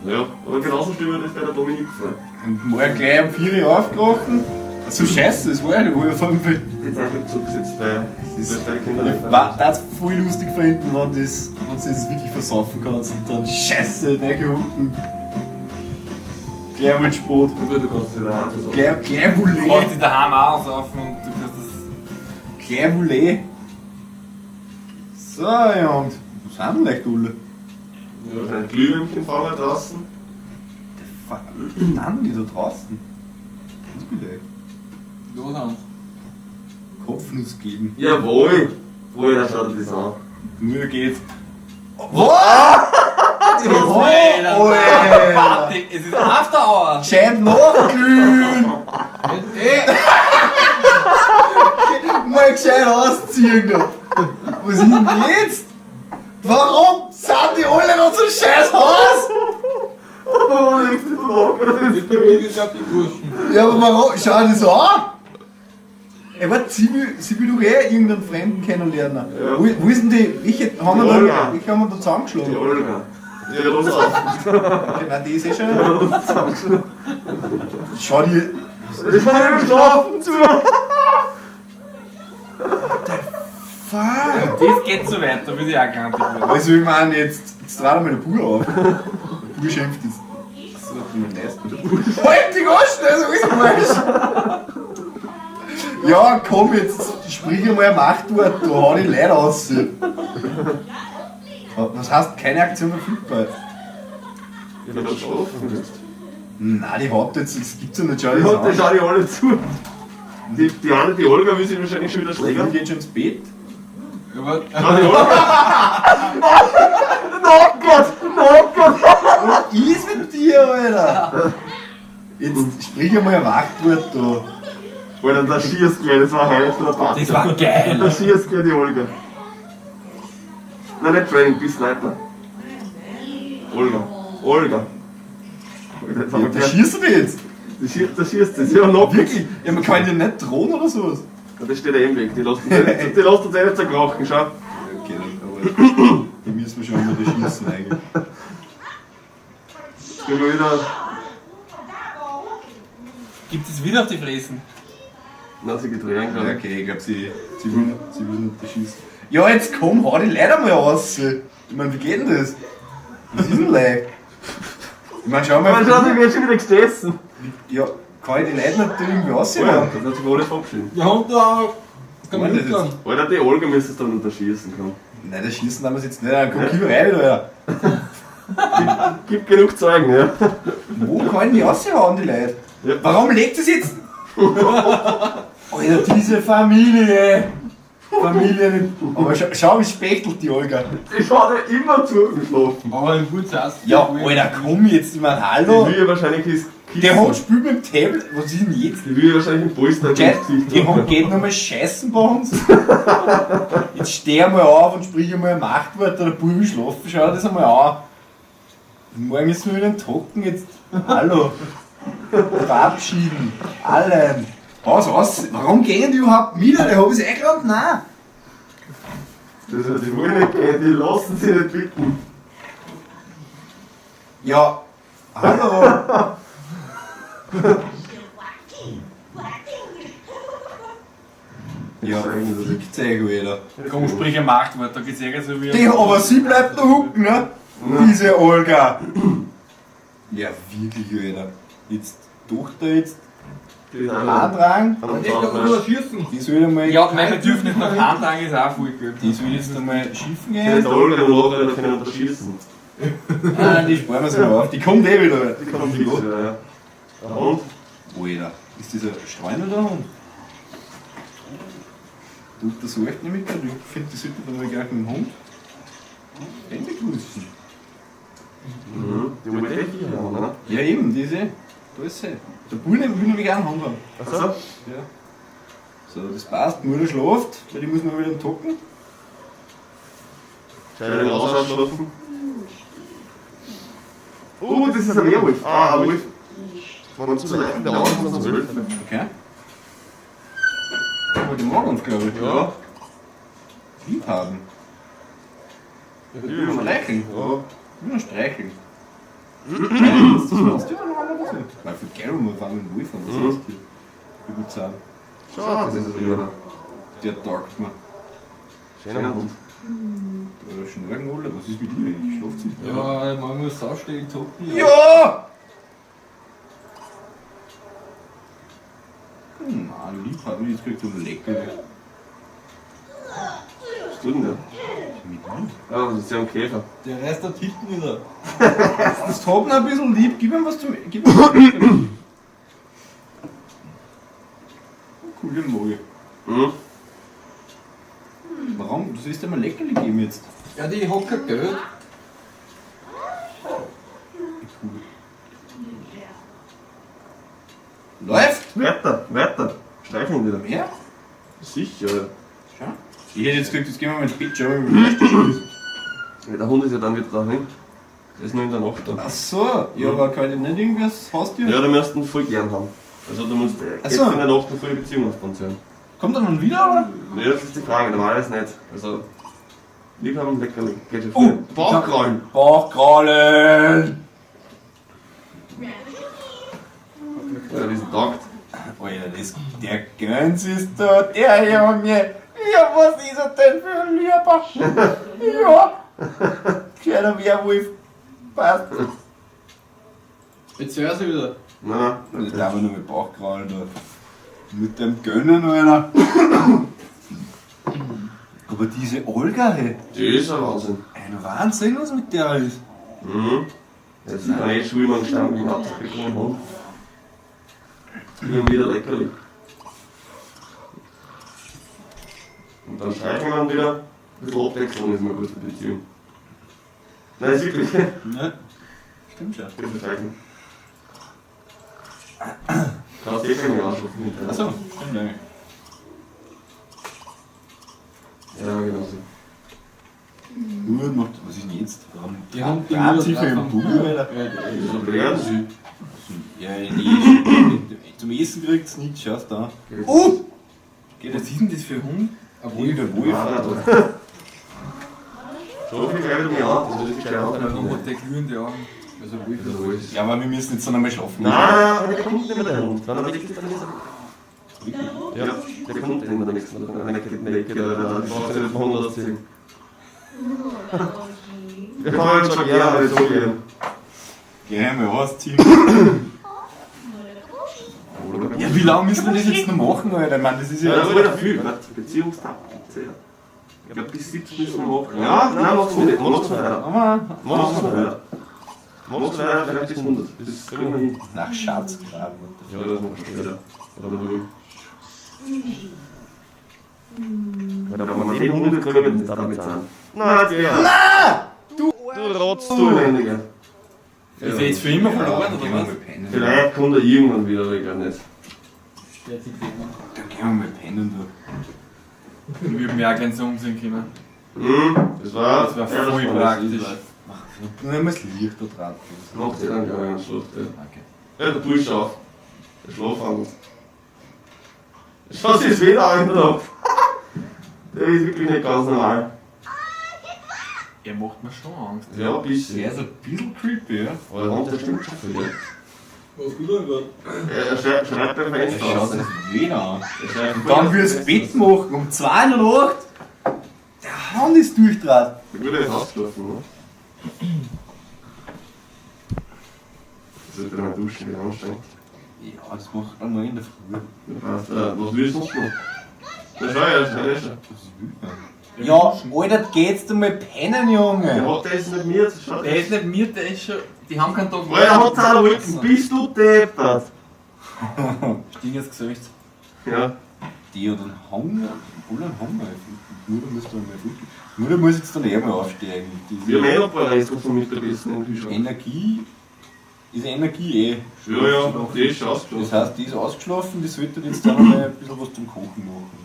Ja, aber genauso stellen wir das bei der Dominik vor. Und morgen gleich um 4 Uhr aufgerochen. So scheiße, das war ja nicht, wo ich von Film. Jetzt einfach zugesetzt, weil deine Kinder nicht Das voll lustig finden, wenn du das wirklich versaufen kannst und dann scheiße, reingehunden. Gleich mit Sport. Du kannst wieder heim. Gleich Du kannst Voulet. dich daheim auch auslaufen und du kannst das. Gleich Voulet. So, ja, und was haben denn leicht alle? Ja, ein Glühwürmchen fahren wir draußen. Was haben die da draußen? Was bin ich? Los an. Kopfnuss geben. Jawohl! Woher schaut dir das an? Mühe geht's. Party! Es ist After Hour! Scheint nachglühen! Mal gescheit ausziehen da! Was ist denn jetzt? Warum sind die alle noch so scheiß Haus? Oh, legst du das Ich bewege dich auf die Burschen. Ja, aber warum? Schau das an! Ey, warte, sie will doch irgendeinen Fremden kennenlernen. Ja. Wo ist denn die? Welche haben wir Die da, Olga. welche haben wir da zusammengeschlagen? Die Olga. Ja, los auf. Okay, nein, die ist eh schon. Schau die. Ich kann nicht schlafen zu. Fuck! Das geht so weit, da will ich auch grantig werden. Also, ich meine, jetzt trat einmal der Bur auf. Der Bur schimpft jetzt. So, du mir leisten. Halt die Goschen, also ist falsch! Ja, komm jetzt, sprich einmal ein Machtwort, da hau die Leute raus. Was heißt keine Aktion verfügbar? Ich hab geschlafen. Nein, die haut jetzt, das gibt's ja nicht, schau Ich das hab, die an. schauen die alle zu. Die eine, die Olga, will sich wahrscheinlich schon wieder Die schlägern. geht schon ins Bett. Aber Schau die Olga. Oh Gott! Oh Gott! Was ist mit dir, Alter? Jetzt sprich einmal ein Machtwort da. Alter, der schießt gleich, das war heiß von der Party. das war geil! Der schießt gleich die Olga. Nein, nicht Training, bis Sniper. Olga. Olga. Jetzt haben wir Da gleich- schießt du die jetzt? Der schießt das. Ja, noch Wirklich? Ja, man kann die nicht drohen oder sowas. Ja, das steht ja im Weg. Die lässt uns eh nicht zerkrachen, schau. Okay, aber die müssen wir schon immer da schießen eigentlich. Gehen wir wieder. Gibt es wieder auf die Fräsen? Na, sie geht rein, Ja, glaube okay, ich glaube, sie will nicht da schießen. Ja, jetzt komm, hau die Leute mal raus. Ich meine, wie geht denn das? Was ist denn leicht? Ich meine, schau ich. Aber schau, mal. die wird schon wieder gestessen. Ja, kann ich die Leute nicht da irgendwie Oh ja, raushauen? das hat sich alles verabschiedet. Ja, und da kann man Moment, nicht sagen. Alter, die Olga müsste es dann unter schießen können. Nein, das Schießen haben wir jetzt nicht. Dann komm, gib rein wieder. Ja. Gibt genug Zeugen, ja. Wo kann ich die raushauen, die Leute? Ja. Warum legt es jetzt? Alter, diese Familie! Aber schau, wie spechtelt die Olga. Ich habe immer zugeschlafen. Aber ein gutes Ass. Ja, Alter, komm jetzt, ich mein, Die hallo. will ja wahrscheinlich das Der Hund spielt mit dem Tablet. Was ist denn jetzt? Die will ja wahrscheinlich ein Polster ins Gell, Gesicht die haben. Hund geht nochmal scheißen bei uns. Jetzt steh einmal auf und sprich einmal ein Machtwort oder Buben schlafen. Schau dir das einmal an. Morgen ist mir wieder ein Trocken jetzt. Hallo. Verabschieden. Allen. Aus. Warum gehen die überhaupt mit? Der hab ich eingeladen? Nein. Die wollen nicht gehen, die lassen sich nicht bitten. Ja. Hallo. Ja, fickt euch, Alter. Komm, sprich ein Machtwort, da geht's so wie. Die, aber sie bleibt da hucken, ne? Diese Olga. Ja, wirklich, Alter. Jetzt Tochter jetzt Die antragen. Ich kann nur schießen. Die soll einmal. Ja, mein Bedürfnis nach Handlangen ist auch voll gut. Die soll jetzt einmal schiffen Die gehen. Olga und Olga können unterschießen. Nein, die sparen wir sich mal auf. Die kommt eh wieder. Die kann fix, ja. Und? Alter, ist dieser Streunel da? Tut das so echt nicht mit? Ich finde, die sollte dann mal gleich mit dem Hund. Hände grüßen. Die wollen echt hier haben, ne? Ja, eben, diese. Da ist sie. Der Bulle will nämlich auch einen Hund haben. Achso? Ja. So, das passt. Die Mutter schläft, weil die muss man wieder tocken. Scheinen ausschlafen. Oh, das ist ein Werwolf. Ah, ein Wolf. Von uns zu leiten, der Augen von uns Wölfe. Okay. Aber die mag uns, glaube ich. Ja. Lieb haben. Streicheln. Ja. Nur streicheln. Nein, ist das Haustier dann haben oder so? Weil für geil, wir fangen einen Wolf an, das Haustier. Ich würde sagen, Schau, das ist ein Riecher. der taugt mir. Schöner Hund. Oder Schnorrenholer, was ist mit dir eigentlich? Schlaft sie? Ja, man muss aufstehen, toppen. Ja! Mann, Liebhaber, jetzt kriegt er einen Leckerli. Was tut denn der? Mit mir? Ja, das ist ja ein Käfer. Der Rest hat hinten wieder. Das hat ihn ein bisschen lieb, gib ihm was zum. Gib ihm was zum Coole Moje. Mhm. Warum? Du sollst ihm ein Leckerli geben jetzt. Ja, die hat kein Geld. Läuft! Weiter, weiter. Streicheln wieder. Mehr? Sicher. Schau. Ich hätte jetzt gesagt, jetzt gehen wir mal ins Bett, schau mal, wie viel ist. Ja, der Hund ist ja dann wieder dahin. Der ist nur in der Nacht da. Ach so, ja, aber kann ich nicht irgendwie das Haustier? Ja, da müssten ihn voll gern haben. Also da musst du Ach jetzt so. in der Nacht eine volle Beziehung aufbauen sein. Kommt er dann wieder, oder? Ja, das ist die Frage, normalerweise nicht. Also, lieb haben, lecker, geht schon Oh, viel. Bauchkrallen. Bauchkrallen! Ja, diesen taugt. Alter, der Gönz ist da, der Junge! Ja, was ist er denn für ein Lieber? Ja! Kleiner Werwolf! Passt! Jetzt hör sie wieder. Nein, Jetzt haben wir nur mit Bauchkrallen da. Mit dem Gönnen, Alter! Aber diese Olga, hey! die ist ein Wahnsinn. Ein Wahnsinn, was mit der ist! Mhm. Jetzt ist ein Schulmann gestanden und hat sich bekommen. Wir haben wieder leckerli. Und dann streicheln wir ihn wieder. Ein bisschen Abwechslung ist immer gut für die Beziehung. Nein, ist wirklich. Ne? Stimmt schon. Bitte streicheln. Kannst du eh keine Ausschlufen mit. Achso, stimmt eigentlich. Ja, genau so. Gut macht, was ist denn jetzt? Warum? Die haben die Ganz nur sicher im drauf. Bugel, Alter. Wieso blären sie? Ja, nee, zum Essen kriegt es nichts, schau's da. Oh! Geht Was das ist denn das für ein Hund? Obwohl der Wolf Ja, hat. so viel gleich wieder mir an. Das ist gleich Der an. Hund hat der glühende Augen. Also ruhig. Also, wo ist es? Ja, aber wir müssen jetzt dann einmal schlafen. Nein, der kommt nicht mehr der Hund. Wenn er weg ist, dann ist er. Ja, der kommt nicht mehr der nächste. Wenn er nicht geht, oder die braucht nicht 100 ziehen. Wir fahren jetzt schon gerne, aber so gern. Geh mal ausziehen. Ja, wie lange müssen wir das jetzt noch machen, Alter? Mann, das ist Ja, ja. das war ja viel. Beziehungstag. Ich glaube, bis 17 müssen wir machen. Ja, nein, mach's nicht. Mach's weiter. Aber Mach's weiter. Mach's weiter, vielleicht bis 100. Das kriegen wir hin. nach Schatz graben. Ja, das machen wir später. Oder früh. Weil wenn man den Hund kriegen, dann damit sein. Nein, der. Du rotzt du Lebendiger. Ist er jetzt für immer verloren Gehen oder wir was? mal pennen. Vielleicht kommt er irgendwann wieder, aber ich glaube nicht. Der hat sich gesehen. Da gehen wir mal pennen, du. Wir würden mir auch gerne so umsehen können. Das war. Das wär ja, voll war praktisch. Nur nehmen wir das Licht da dran. Das macht sich dann gar nicht schlecht. Okay. Ja, der Bursche auf. Der Schlafwandel. Schau sich wieder an drauf. Der ist wirklich nicht ganz normal. Er macht mir schon Angst. Ja, ein bisschen. Der ist ein bisschen creepy, ja. Aber der Hund, der stimmt schon viel. Was will er denn? Er schreibt beim Er Fenster schaut aus. sich wieder an. Er schreibt Und dann willst du Bett machen um 2 in der Nacht. Der Hand ist durchdraht. Ich würde jetzt ausschlafen, ne? Das wird dann duschen, wieder anstrengend. Ja, das macht man nur in der Früh. Was willst du noch? Na schau, ja, das ist schon. Ja, Alter, geht's dir mal pennen, Junge. Ja, der ist nicht mir, schau. Der ist nicht mir, der ist schon. Die haben keinen Tag. Er hat seinen Rücken, bist du deppert? Dinges Gesicht. Ja. Die hat einen Hunger. Oder einen Hunger. Mutter muss dann mal wirklich. Mutter muss jetzt dann mal aufsteigen. Wir haben Die noch ein paar Reste vom Mittagessen im Kühlschrank. Energie ist Energie eh. Ja, ja, die ist schon Das ausgeschlafen. heißt, die ist ausgeschlafen, die sollte jetzt dann mal ein bisschen was zum Kochen machen.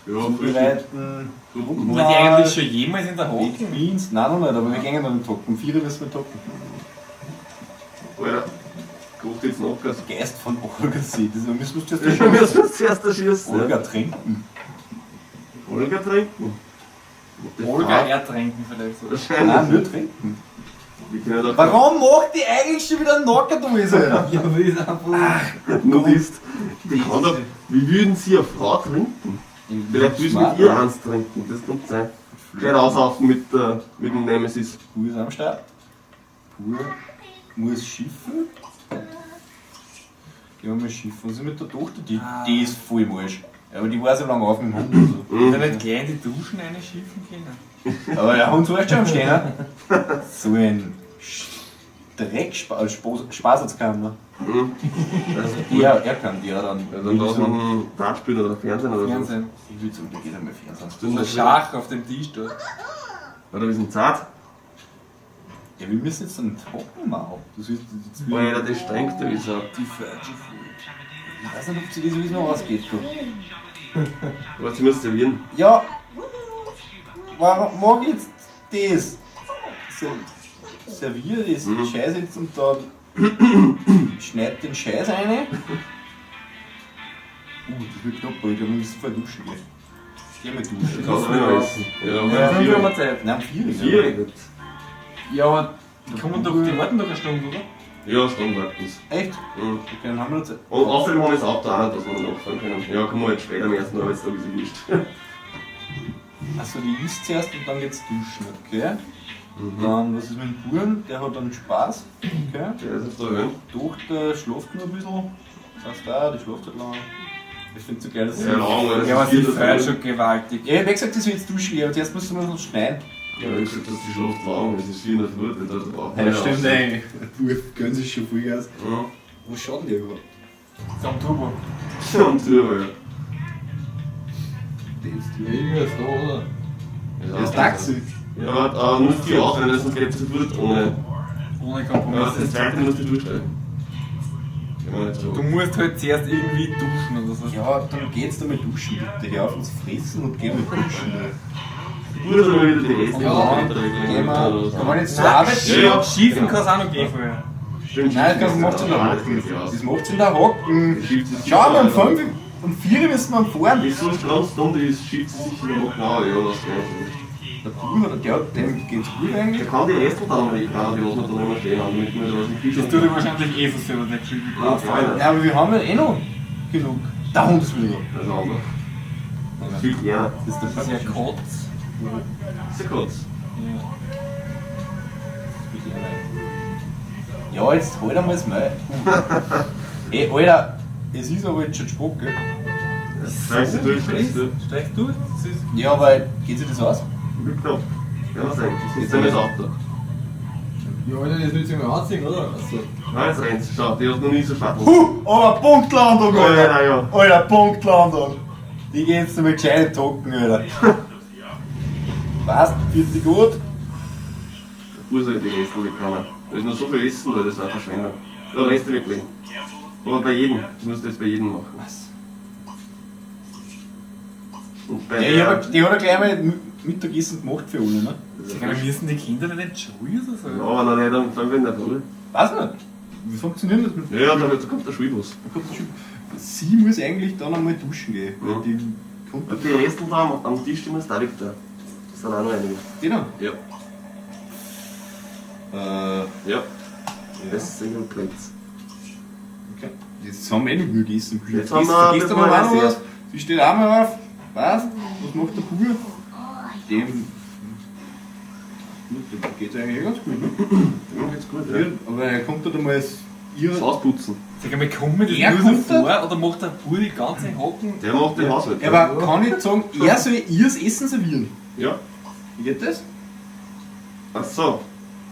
Ja, frisch. Zubereiten. War die eigentlich schon jemals in der Hock? Baked Beans? Nein, noch nicht, aber wir gehen dann tocken. Um 4 Uhr müssen wir tocken. Alter, kocht jetzt noch was. Geist von Olga sieht. Das müssen wir zuerst Wir müssen uns zuerst erschießen. Olga trinken. Olga trinken. Olga ertränken vielleicht so. Wahrscheinlich. Nein, nur trinken. Wie Die können doch Warum macht die eigentlich schon wieder einen Nackerdose? Ja, aber ist einfach. Nudist. Die kann doch, wie würden sie eine Frau trinken? Vielleicht müssen mit ihr eins trinken, das kann sein. Gleich auslaufen mit dem Nemesis. Pur ist am Start. Pur muss schiffen. Gehen wir mal schiffen. Was ist mit der Tochter? Die ist voll im Arsch. Aber die war so lange auf mit dem Hund. Und Kann er nicht gleich in die Duschen reinschiffen können? so. Aber der Hund war schon am Stehen. So ein Spaßatzkammer. Mhm. Also, Er kann die ja dann. ja, dann lassen wir einen Dartspielen oder Fernsehen oder so. Fernsehen. Ich will sagen, da geht einmal Fernsehen. Tun Der das Schach auf dem Tisch da. Oder wir sind zart. Ja, wir müssen jetzt einen Hocken machen. Das ist jetzt Alter, das strengt da ist er. Die falsche Food. Ich weiß nicht, ob sie das sowieso noch ausgeht. Du. Aber sie muss servieren. Ja, warum mag ich jetzt das? Serviere das Scheiß jetzt und dann schneid den Scheiß rein. Das wird knapp, Alter, wir müssen vorher duschen gehen. Geh mal Ich duschen. kann es nicht mehr essen. Ja, Ja, um Fünf haben wir 4. Zeit. Nein, 4. 4. Ja, aber die kommen doch, die warten doch eine Stunde, oder? Ja, Stunden warten sie. Echt? Mhm. Okay, dann haben wir noch Zeit. Und außerdem haben wir das Auto auch nicht, dass wir noch fahren können. Ja, kommen wir jetzt später am ersten Arbeitstag, ist ja wurscht. Achso, die isst zuerst und dann geht's duschen, okay? Dann, was ist mit dem Buren? Der hat dann Spaß, okay? Der ist jetzt da hören. Die Tochter schläft nur ein bisschen. Das heißt da, die schläft halt lang. Ich finde es so geil, dass Ja, lang, weil Ja, aber das sie ist 4. feiert schon gewaltig. Ja, ich hab gesagt, dass wir jetzt duschen gehen, aber zuerst müssen wir noch schneiden. Ja, ich hab gesagt, dass die Schlucht lang ist. Es ist 4 in der Früh, das braucht man Ja, nicht stimmt, aus. ey. Du gönnst sich schon früh aus. Ja. Wo schaut denn der überhaupt? So am Turbo. Und drüber, ja. Irgendwas da, oder? Der ist Taxi. Ja, aber nur 4 aus, wenn das sonst geht es wird ohne. Ohne Ja, Kompromiss. das zweite musst du durchstellen. Gehen wir nicht so. Du musst halt zuerst irgendwie duschen oder so. Ja, dann geht's da mal duschen, bitte. Hör auf uns fressen und geh mal duschen. Du hast aber wieder die Reste. Ja, geh mal. Kann man jetzt zur Arbeit Ja, gehen? ja. Schießen kann es auch noch gehen vorher. Stimmt, Nein, das macht's in der Hocken. Das macht's in der Hocken. Schau mal, um 5 und 4 müssen wir fahren. Wieso ist ganz dumm, die schiebt sie sich in der Woche an, ja, das geht. Der Bruder, dem geht's gut Der eigentlich. kann die Reste dann wegfahren, die lassen wir dann immer stehen, damit wir was im Das tut dir wahrscheinlich eh so selber nicht viel. Ja, fein. Ja, aber wir haben ja eh noch genug. Der Hund ist wieder. Das ist anders. Das viel gerne. Das ist der Das ist ja Papa. Kotz. Sehr kurz. Ja. Ja, jetzt halt einmal das Maul. Ey, Alter, es ist aber jetzt schon Spock, gell? Scheiße durch, scheiße durch. Streich durch. Das ist Ja, aber geht sich das aus? Gut knapp. Ja, was eigentlich? Das ist dann das Auto. ja, Alter, das willst du mal anziehen, oder? Also. Nein, jetzt rennt sie. Schau, die hat noch nie so schwarz. Aber Punktlandung, Alter, ja. Alter, Punktlandung. Die gehen jetzt mal gescheit hocken, Alter. Passt, fühlt sich gut. Wo soll ich die Reste wegkommen? Da ist noch so viel Essen, weil das ist eine Verschwendung. Da Reste weglegen. Aber bei jedem. Du musst das bei jedem machen. Und bei Ja, die hat ja gleich mal Mittagessen gemacht für alle, ne? Wir müssen die Kinder nicht in die Schule oder so? Ja, aber noch nicht am Tag in der Schule. Weiß nicht. Wie funktioniert das mit Ja, da kommt der Schulbus. Sie muss eigentlich dann einmal duschen gehen. Weil Ja. die kommt Und die Reste da am Tisch, die muss da weg da. Das sind auch noch einige. die dann. Ja. Ja. Das sind ja Platz. Okay. Jetzt haben wir eh nicht mehr gegessen. Jetzt haben wir Gestern ein haben wir auch bisschen noch was was. Sie steht auch mal auf. Was? Was macht der Pur? Dem. Dem geht's eigentlich eh ganz gut, ne? Ja, geht's gut, ja. Aber er kommt halt einmal als ihr. Das Haus putzen. Sag einmal, kommt mir Er das nur kommt so vor oder macht der Bur die ganze Hocken? Der macht den Haushalt. Aber kann ich sagen, er soll ihr das Essen servieren? Ja. Wie geht das? Ach so.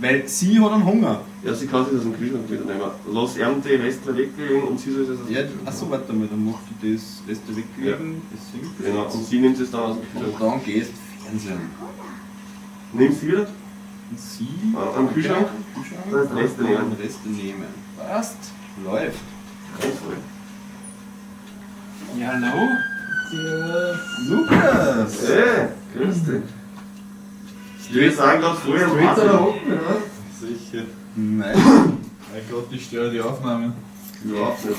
Weil sie hat einen Hunger. Ja, sie kann sich das im Kühlschrank wieder nehmen. Lass ihm die Reste weglegen und sie soll es Ja, achso, warte mal, dann macht die das Reste weglegen. Das sinkt. Genau, und sie nimmt es dann aus dem Und Kühlschrank. dann gehst Fernsehen. Nimmst sie wieder? Und sie Am Kühlschrank? Das Reste nehmen. Reste nehmen. Passt. Läuft. Ganz voll. Ja, hallo? Lukas! Hey, grüß dich. Ich würde sagen, ganz früh am Wasser. Sicher. Nein. Mein Gott, ich störe die Aufnahmen. Überhaupt nicht.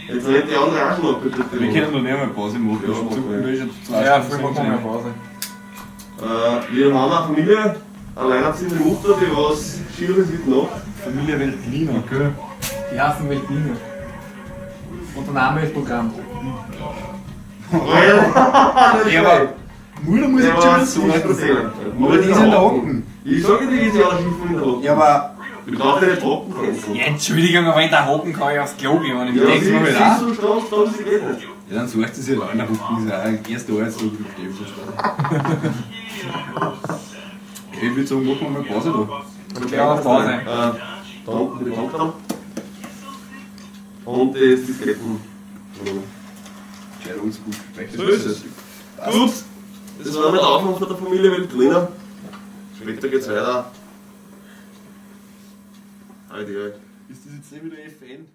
Jetzt rennt die andere auch schon mal bitte. Wir können noch nicht mal Pause machen. Ja, Schon machen wir. schon 2 Ja, Stunden früher machen wir sind Pause. Wir haben eine Familie, alleinerziehende Mutter, die was Schieres mitmacht. Familie Weltliner. Okay. Die heißen Weltlinie. Und der Name ist Programm. Ja, aber Mutter muss jetzt schon so was nicht sagen. Nur Aber die ist in der Hocken. Ich sage dir, die ist ja auch Schiffen in der Hocken. Ja, aber. Du darfst ja nicht hocken können. Ja, Entschuldigung, aber wenn der Hocken kann ich aufs Klo gehen. Und ich Ja, denke sie mir ist halt so strong, strong, sie geht nicht. Ja, dann sucht sie sich halt in der Hocken. Das ist auch ein erster Arbeitstag im Leben. Ich würde sagen, machen wir mal Pause da. Ja, auf Pause. Da unten die Tankstelle. Und das Disketten. Scheiß oldschool. So ist es. Gut, das war mit der Aufnahme von der Familie Weltliner. Später geht's weiter. Halt, Ist das jetzt nicht wieder FN?